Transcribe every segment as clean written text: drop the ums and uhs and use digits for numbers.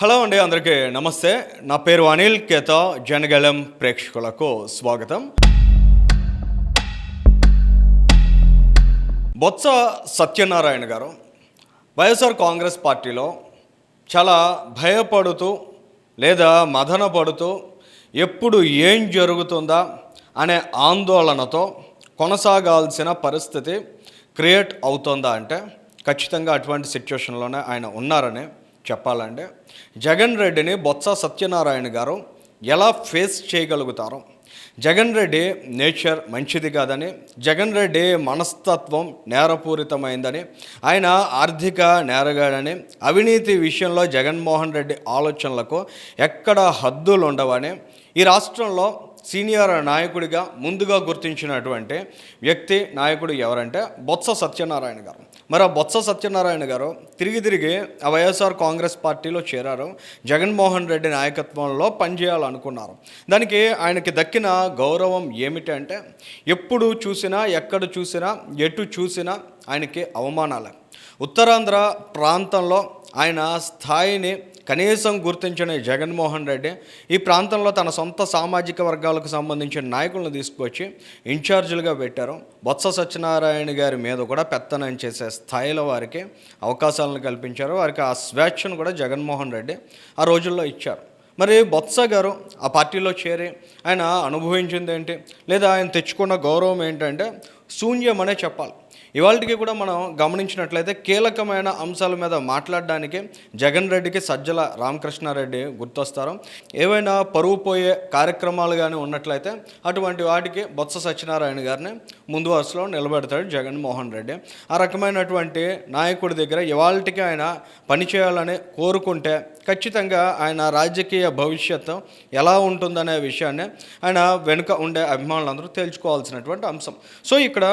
Hello అండి, అందరికీ నమస్తే. నా పేరు అనిల్ కేతా. జనగళం ప్రేక్షకులకు స్వాగతం. బొత్స సత్యనారాయణ గారు వైఎస్ఆర్ కాంగ్రెస్ పార్టీలో చాలా భయపడుతూ లేదా మదన పడుతూ ఎప్పుడు ఏం జరుగుతుందా అనే ఆందోళనతో కొనసాగాల్సిన పరిస్థితి క్రియేట్ అవుతుందా అంటే ఖచ్చితంగా అటువంటి సిచ్యువేషన్లోనే ఆయన ఉన్నారని చెప్పాలంటే జగన్ రెడ్డిని బొత్స సత్యనారాయణ గారు ఎలా ఫేస్ చేయగలుగుతారు? జగన్ రెడ్డి నేచర్ మంచిది కాదని, జగన్ రెడ్డి మనస్తత్వం నేరపూరితమైందని, ఆయన ఆర్థిక నేరగాడని, అవినీతి విషయంలో జగన్మోహన్ రెడ్డి ఆలోచనలకు ఎక్కడ హద్దులు ఉండవని, ఈ రాష్ట్రంలో సీనియర్ నాయకుడిగా ముందుగా గుర్తించినటువంటి వ్యక్తి నాయకుడు ఎవరంటే బొత్స సత్యనారాయణ గారు. మరి ఆ బొత్స సత్యనారాయణ గారు తిరిగి ఆ వైఎస్ఆర్ కాంగ్రెస్ పార్టీలో చేరారు. జగన్మోహన్ రెడ్డి నాయకత్వంలో పనిచేయాలనుకున్నారు. దానికి ఆయనకి దక్కిన గౌరవం ఏమిటి అంటే ఎప్పుడు చూసినా ఎక్కడ చూసినా ఎటు చూసినా ఆయనకి అవమానాలే. ఉత్తరాంధ్ర ప్రాంతంలో ఆయన స్థాయిని కనీసం గుర్తించిన జగన్మోహన్ రెడ్డి ఈ ప్రాంతంలో తన సొంత సామాజిక వర్గాలకు సంబంధించిన నాయకులను తీసుకొచ్చి ఇన్ఛార్జీలుగా పెట్టారు. బొత్స సత్యనారాయణ గారి మీద కూడా పెత్తనం చేసే స్థాయిలో వారికి అవకాశాలను కల్పించారు. వారికి ఆ స్వేచ్ఛను కూడా జగన్మోహన్ రెడ్డి ఆ రోజుల్లో ఇచ్చారు. మరి బొత్స గారు ఆ పార్టీలో చేరి ఆయన అనుభవించింది ఏంటి, లేదా ఆయన తెచ్చుకున్న గౌరవం ఏంటంటే శూన్యం అనే చెప్పాలి. ఇవాళకి కూడా మనం గమనించినట్లయితే కీలకమైన అంశాల మీద మాట్లాడడానికి జగన్ రెడ్డికి సజ్జల రామకృష్ణారెడ్డి గుర్తొస్తారు. ఏవైనా పరువు పోయే కార్యక్రమాలు కానీ ఉన్నట్లయితే అటువంటి వాటికి బొత్స సత్యనారాయణ గారిని ముందు వరుసలో నిలబెడతాడు జగన్మోహన్ రెడ్డి. ఆ రకమైనటువంటి నాయకుడి దగ్గర ఇవాళకి ఆయన పనిచేయాలని కోరుకుంటే ఖచ్చితంగా ఆయన రాజకీయ భవిష్యత్తు ఎలా ఉంటుందనే విషయాన్ని ఆయన వెనుక ఉండే అభిమానులందరూ తేల్చుకోవాల్సినటువంటి అంశం. సో ఇక్కడ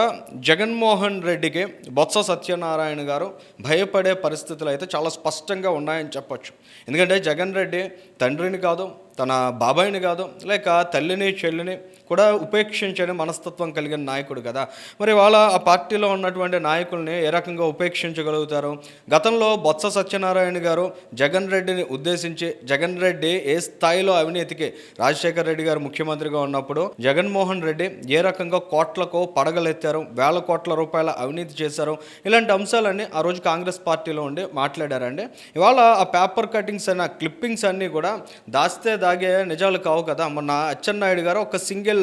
జగన్మోహన్ రెడ్డికి బొత్స సత్యనారాయణ గారు భయపడే పరిస్థితులు అయితే చాలా స్పష్టంగా ఉన్నాయని చెప్పొచ్చు. ఎందుకంటే జగన్ రెడ్డి తండ్రిని కాదు, తన బాబాయిని కాదు, లేక తల్లిని చెల్లిని కూడా ఉపేక్షించని మనస్తత్వం కలిగిన నాయకుడు కదా. మరి వాళ్ళ ఆ పార్టీలో ఉన్నటువంటి నాయకుల్ని ఏ రకంగా ఉపేక్షించగలుగుతారు? గతంలో బొత్స సత్యనారాయణ గారు జగన్ రెడ్డిని ఉద్దేశించి జగన్ రెడ్డి ఏ స్థాయిలో అవినీతికి రాజశేఖర రెడ్డి గారు ముఖ్యమంత్రిగా ఉన్నప్పుడు జగన్మోహన్ రెడ్డి ఏ రకంగా కోట్లకు పడగలెత్తారు, వేల కోట్ల రూపాయల అవినీతి చేశారు, ఇలాంటి అంశాలన్నీ ఆ రోజు కాంగ్రెస్ పార్టీలో ఉండి మాట్లాడారండి. ఇవాళ ఆ పేపర్ కటింగ్స్ అన్న క్లిప్పింగ్స్ అన్నీ కూడా దాస్తే దాగే నిజాలు కావు కదా. మొన్న అచ్చెన్నాయుడు గారు ఒక సింగిల్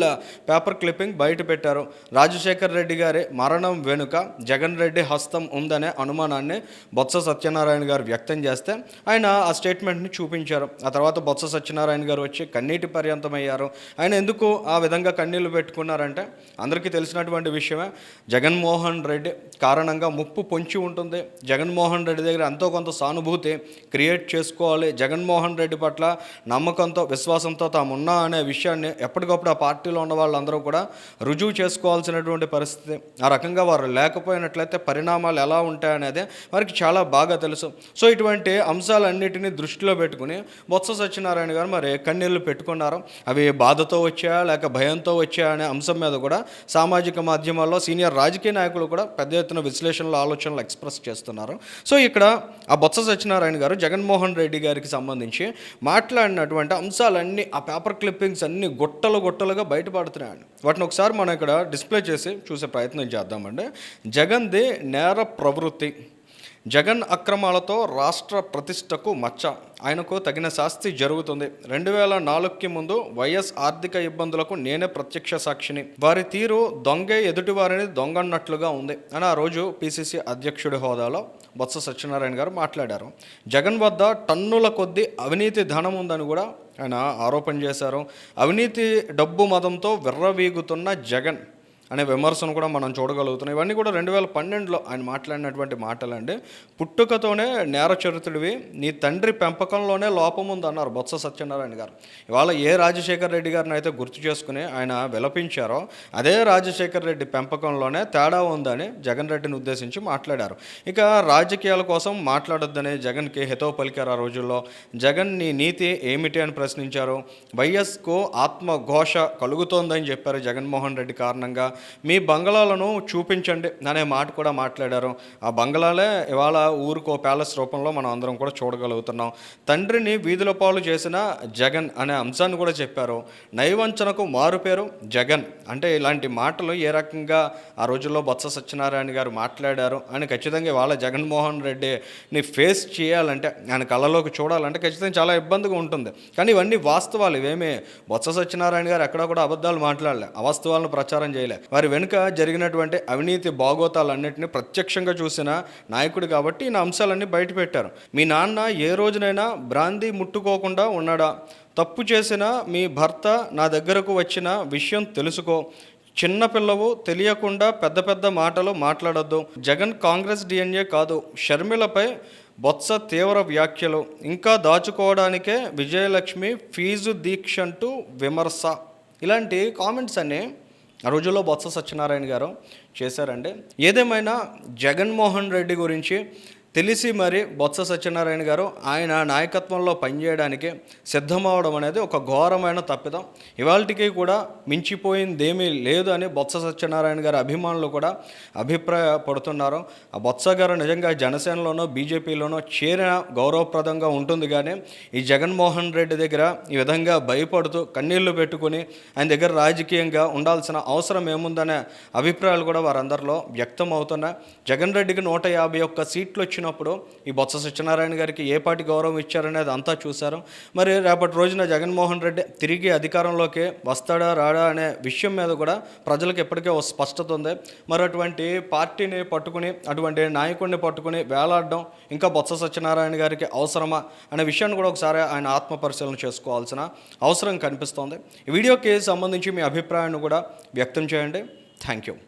పేపర్ క్లిప్పింగ్ బయట పెట్టారు. రాజశేఖర్ రెడ్డి గారి మరణం వెనుక జగన్ రెడ్డి హస్తం ఉందనే అనుమానాన్ని బొత్స సత్యనారాయణ గారు వ్యక్తం చేస్తే ఆయన ఆ స్టేట్మెంట్ని చూపించారు. ఆ తర్వాత బొత్స సత్యనారాయణ గారు వచ్చి కన్నీటి పర్యంతమయ్యారు. ఆయన ఎందుకు ఆ విధంగా కన్నీళ్లు పెట్టుకున్నారంటే అందరికీ తెలిసినటువంటి విషయమే. జగన్మోహన్ రెడ్డి కారణంగా ముప్పు పొంచి ఉంటుంది. జగన్మోహన్ రెడ్డి దగ్గర ఎంతో కొంత సానుభూతి క్రియేట్ చేసుకోవాలి. జగన్మోహన్ రెడ్డి పట్ల నమ్మకంతో విశ్వాసంతో తామున్నా అనే విషయాన్ని ఎప్పటికప్పుడు ఆ పార్టీలో ఉన్న వాళ్ళందరూ కూడా రుజువు చేసుకోవాల్సినటువంటి పరిస్థితి. ఆ రకంగా వారు లేకపోయినట్లయితే పరిణామాలు ఎలా ఉంటాయనేది వారికి చాలా బాగా తెలుసు. సో ఇటువంటి అంశాలన్నిటినీ దృష్టిలో పెట్టుకుని బొత్స సత్యనారాయణ గారు మరి కన్నీళ్లు పెట్టుకున్నారు. అవి బాధతో వచ్చాయా లేక భయంతో వచ్చాయా అనే అంశం మీద కూడా సామాజిక మాధ్యమాల్లో సీనియర్ రాజకీయ నాయకులు కూడా పెద్ద ఎత్తున విశ్లేషణలు ఆలోచనలు ఎక్స్ప్రెస్ చేస్తున్నారు. సో ఇక్కడ ఆ బొత్స సత్యనారాయణ గారు జగన్మోహన్ రెడ్డి గారికి సంబంధించి మాట్లాడినటువంటి అంశాలన్నీ ఆ పేపర్ క్లిప్పింగ్స్ అన్నీ గుట్టలుగా బయటపడుతున్నాయండి. వాటిని ఒకసారి మనం ఇక్కడ డిస్ప్లే చేసి చూసే ప్రయత్నం చేద్దామండి. జగన్ది నేర ప్రవృత్తి, జగన్ అక్రమాలతో రాష్ట్ర ప్రతిష్టకు మచ్చ, ఆయనకు తగిన శాస్తి జరుగుతుంది. 2004కి ముందు వైఎస్ ఆర్థిక ఇబ్బందులకు నేనే ప్రత్యక్ష సాక్షిని, వారి తీరు దొంగే ఎదుటివారిని దొంగన్నట్లుగా ఉంది అని ఆ రోజు పిసిసి అధ్యక్షుడి హోదాలో బొత్స సత్యనారాయణ గారు మాట్లాడారు. జగన్ వద్ద టన్నుల కొద్దీ అవినీతి ధనం ఉందని కూడా ఆయన ఆరోపణ చేశారు. అవినీతి డబ్బు మదంతో విర్రవీగుతున్న జగన్ అనే విమర్శను కూడా మనం చూడగలుగుతున్నాం. ఇవన్నీ కూడా 2012లో ఆయన మాట్లాడినటువంటి మాటలండి. పుట్టుకతోనే నేర చరిత్రుడివి, నీ తండ్రి పెంపకంలోనే లోపం ఉందన్నారు బొత్స సత్యనారాయణ గారు. ఇవాళ ఏ రాజశేఖర రెడ్డి గారిని అయితే గుర్తు చేసుకుని ఆయన విలపించారో అదే రాజశేఖర రెడ్డి పెంపకంలోనే తేడా ఉందని జగన్ రెడ్డిని ఉద్దేశించి మాట్లాడారు. ఇక రాజకీయాల కోసం మాట్లాడొద్దని జగన్కి హితవు పలికారు. ఆ రోజుల్లో జగన్ నీ నీతి ఏమిటి అని ప్రశ్నించారు. వైఎస్కు ఆత్మఘోష కలుగుతోందని చెప్పారు జగన్మోహన్ రెడ్డి కారణంగా. మీ బంగళాలను చూపించండి అనే మాట కూడా మాట్లాడారు. ఆ బంగళాలే ఇవాళ ఊరికో ప్యాలెస్ రూపంలో మనం అందరం కూడా చూడగలుగుతున్నాం. తండ్రిని వీధుల పాలు చేసిన జగన్ అనే అంశాన్ని కూడా చెప్పారు. నయవంచనకు మారుపేరు జగన్ అంటే ఇలాంటి మాటలు ఏ రకంగా ఆ రోజుల్లో బొత్స సత్యనారాయణ గారు మాట్లాడారు అని ఖచ్చితంగా ఇవాళ జగన్మోహన్ రెడ్డిని ఫేస్ చేయాలంటే, ఆయన కళ్ళలోకి చూడాలంటే ఖచ్చితంగా చాలా ఇబ్బందిగా ఉంటుంది. కానీ ఇవన్నీ వాస్తవాలు. ఇవేమీ బొత్స సత్యనారాయణ గారు ఎక్కడా కూడా అబద్ధాలు మాట్లాడలే, అవాస్తవాలను ప్రచారం చేయలే. వారి వెనుక జరిగినటువంటి అవినీతి బాగోతాలన్నింటినీ ప్రత్యక్షంగా చూసిన నాయకుడు కాబట్టి ఈ అంశాలన్నీ బయటపెట్టారు. మీ నాన్న ఏ రోజునైనా బ్రాందీ ముట్టుకోకుండా ఉన్నాడా? తప్పు చేసిన మీ భర్త నా దగ్గరకు వచ్చిన విషయం తెలుసుకో. చిన్నపిల్లవు, తెలియకుండా పెద్ద పెద్ద మాటలు మాట్లాడొద్దు. జగన్ కాంగ్రెస్ డిఎన్ఏ కాదు. షర్మిలపై బొత్స తీవ్ర వ్యాఖ్యలు. ఇంకా దాచుకోవడానికే విజయలక్ష్మి ఫీజు దీక్ష అంటూ విమర్శ. ఇలాంటి కామెంట్స్ అన్నీ ఆ రోజుల్లో బొత్స సత్యనారాయణ గారు చేశారండి. ఏదేమైనా జగన్మోహన్ రెడ్డి గురించి తెలిసి మరి బొత్స సత్యనారాయణ గారు ఆయన నాయకత్వంలో పనిచేయడానికి సిద్ధమవడం అనేది ఒక ఘోరమైన తప్పిదం. ఇవాళకి కూడా మించిపోయిందేమీ లేదు అని బొత్స సత్యనారాయణ గారి అభిమానులు కూడా అభిప్రాయపడుతున్నారు. ఆ బొత్స గారు నిజంగా జనసేనలోనో బీజేపీలోనో చేరిన గౌరవప్రదంగా ఉంటుంది. కానీ ఈ జగన్మోహన్ రెడ్డి దగ్గర ఈ విధంగా భయపడుతూ కన్నీళ్లు పెట్టుకుని ఆయన దగ్గర రాజకీయంగా ఉండాల్సిన అవసరం ఏముందనే అభిప్రాయాలు కూడా వారందరిలో వ్యక్తం అవుతున్నాయి. జగన్ రెడ్డికి 151 సీట్లు వచ్చినప్పుడు ఈ బొత్స సత్యనారాయణ గారికి ఏ పార్టీ గౌరవం ఇచ్చారనేది అంతా చూశారు. మరి రేపటి రోజున జగన్మోహన్ రెడ్డి తిరిగి అధికారంలోకి వస్తాడా రాడా అనే విషయం మీద కూడా ప్రజలకు ఎప్పటికే ఒక స్పష్టత ఉంది. మరి అటువంటి పార్టీని పట్టుకుని, అటువంటి నాయకుడిని పట్టుకుని వేలాడడం ఇంకా బొత్స సత్యనారాయణ గారికి అవసరమా అనే విషయాన్ని కూడా ఒకసారి ఆయన ఆత్మ పరిశీలన చేసుకోవాల్సిన అవసరం కనిపిస్తోంది. ఈ వీడియోకి సంబంధించి మీ అభిప్రాయాన్ని కూడా వ్యక్తం చేయండి. Thank you.